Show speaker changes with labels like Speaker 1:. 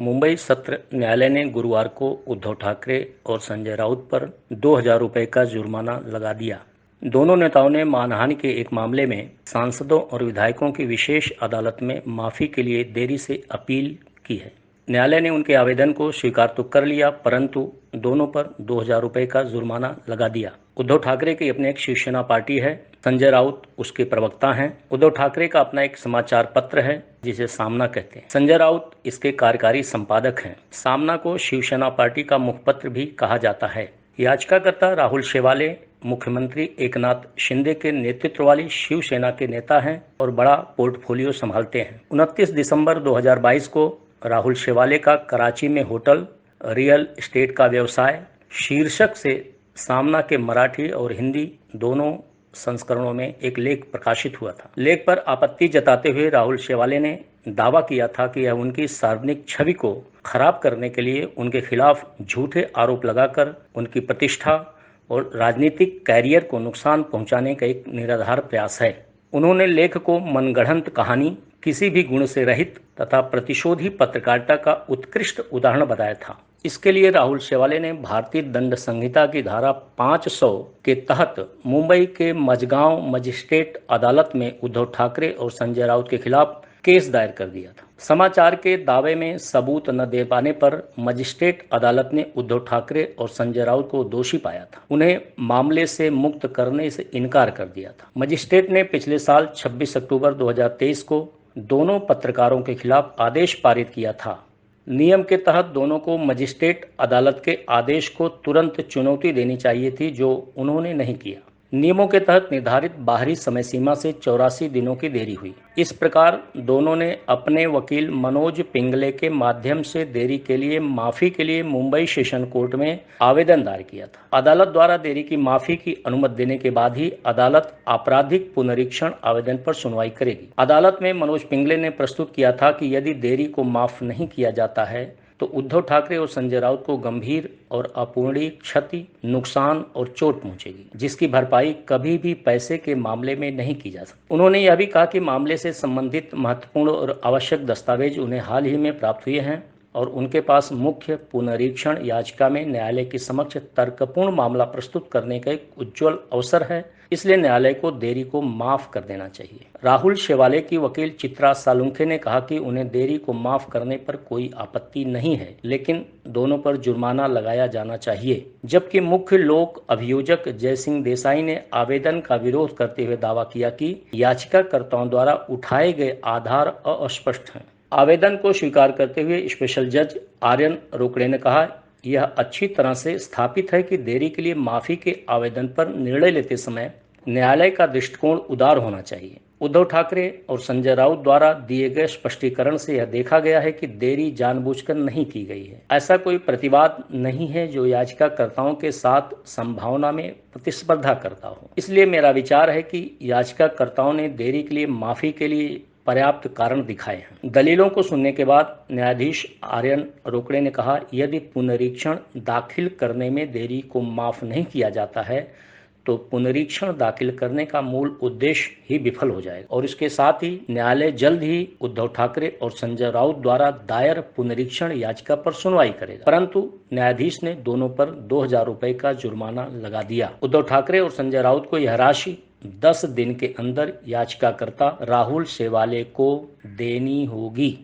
Speaker 1: मुंबई सत्र न्यायालय ने गुरुवार को उद्धव ठाकरे और संजय राउत पर 2,000 रुपए का जुर्माना लगा दिया। दोनों नेताओं ने मानहानि के एक मामले में सांसदों और विधायकों की विशेष अदालत में माफी के लिए देरी से अपील की है। न्यायालय ने उनके आवेदन को स्वीकार तो कर लिया, परंतु दोनों पर 2,000 रुपए का जुर्माना लगा दिया। उद्धव ठाकरे की अपनी एक शिवसेना पार्टी है, संजय राउत उसके प्रवक्ता हैं। उद्धव ठाकरे का अपना एक समाचार पत्र है जिसे सामना कहते हैं। संजय राउत इसके कार्यकारी संपादक हैं। सामना को शिवसेना पार्टी का मुखपत्र भी कहा जाता है। याचिकाकर्ता राहुल शेवाले मुख्यमंत्री एकनाथ शिंदे के नेतृत्व वाली शिवसेना के नेता हैं और बड़ा पोर्टफोलियो संभालते हैं। 29 दिसंबर 2022 को राहुल शेवाले का कराची में होटल रियल एस्टेट का व्यवसाय शीर्षक से सामना के मराठी और हिंदी दोनों संस्करणों में एक लेख प्रकाशित हुआ था। लेख पर आपत्ति जताते हुए राहुल शेवाले ने दावा किया था कि यह उनकी सार्वजनिक छवि को खराब करने के लिए उनके खिलाफ झूठे आरोप लगाकर उनकी प्रतिष्ठा और राजनीतिक कैरियर को नुकसान पहुंचाने का एक निराधार प्रयास है। उन्होंने लेख को मनगढ़ंत कहानी, किसी भी गुण से रहित तथा प्रतिशोधी पत्रकारिता का उत्कृष्ट उदाहरण बताया था। इसके लिए राहुल शेवाले ने भारतीय दंड संहिता की धारा 500 के तहत मुंबई के मजगांव मजिस्ट्रेट अदालत में उद्धव ठाकरे और संजय राउत के खिलाफ केस दायर कर दिया था। समाचार के दावे में सबूत न दे पाने पर मजिस्ट्रेट अदालत ने उद्धव ठाकरे और संजय राउत को दोषी पाया था। उन्हें मामले से मुक्त करने से इनकार कर दिया था। मजिस्ट्रेट ने पिछले साल 26 अक्टूबर 2023 को दोनों पत्रकारों के खिलाफ आदेश पारित किया था। नियम के तहत दोनों को मजिस्ट्रेट अदालत के आदेश को तुरंत चुनौती देनी चाहिए थी, जो उन्होंने नहीं किया। नियमों के तहत निर्धारित बाहरी समय सीमा से 84 दिनों की देरी हुई। इस प्रकार दोनों ने अपने वकील मनोज पिंगले के माध्यम से देरी के लिए माफी के लिए मुंबई सेशन कोर्ट में आवेदन दायर किया था। अदालत द्वारा देरी की माफी की अनुमति देने के बाद ही अदालत आपराधिक पुनरीक्षण आवेदन पर सुनवाई करेगी। अदालत में मनोज पिंगले ने प्रस्तुत किया था कि यदि देरी को माफ नहीं किया जाता है तो उद्धव ठाकरे और संजय राउत को गंभीर और अपूरणीय क्षति, नुकसान और चोट पहुंचेगी, जिसकी भरपाई कभी भी पैसे के मामले में नहीं की जा सकती। उन्होंने यह भी कहा कि मामले से संबंधित महत्वपूर्ण और आवश्यक दस्तावेज उन्हें हाल ही में प्राप्त हुए हैं और उनके पास मुख्य पुनरीक्षण याचिका में न्यायालय के समक्ष तर्कपूर्ण मामला प्रस्तुत करने का एक उज्जवल अवसर है, इसलिए न्यायालय को देरी को माफ कर देना चाहिए। राहुल शेवाले की वकील चित्रा सालुंखे ने कहा कि उन्हें देरी को माफ करने पर कोई आपत्ति नहीं है, लेकिन दोनों पर जुर्माना लगाया जाना चाहिए। जबकि मुख्य लोक अभियोजक जयसिंह देसाई ने आवेदन का विरोध करते हुए दावा किया कि याचिकाकर्ताओं द्वारा उठाए गए आधार अस्पष्ट हैं। आवेदन को स्वीकार करते हुए स्पेशल जज आर्यन रोकड़े ने कहा, यह अच्छी तरह से स्थापित है कि देरी के लिए माफी के आवेदन पर निर्णय लेते समय न्यायालय का दृष्टिकोण उदार होना चाहिए। उद्धव ठाकरे और संजय राउत द्वारा दिए गए स्पष्टीकरण से यह देखा गया है कि देरी जानबूझकर नहीं की गई है। ऐसा कोई प्रतिवाद नहीं है जो याचिकाकर्ताओं के साथ संभावना में प्रतिस्पर्धा करता हो। इसलिए मेरा विचार है कि याचिकाकर्ताओं ने देरी के लिए माफी के लिए पर्याप्त कारण दिखाए हैं। दलीलों को सुनने के बाद न्यायाधीश आर्यन रोकड़े ने कहा, यदि पुनरीक्षण दाखिल करने में देरी को माफ नहीं किया जाता है तो पुनरीक्षण दाखिल करने का मूल उद्देश्य ही विफल हो जाएगा और इसके साथ ही न्यायालय जल्द ही उद्धव ठाकरे और संजय राउत द्वारा दायर पुनरीक्षण याचिका पर सुनवाई करेगा। परंतु न्यायाधीश ने दोनों पर 2,000 रुपए का जुर्माना लगा दिया। उद्धव ठाकरे और संजय राउत को यह राशि 10 दिन के अंदर याचिकाकर्ता राहुल शेवाले को देनी होगी।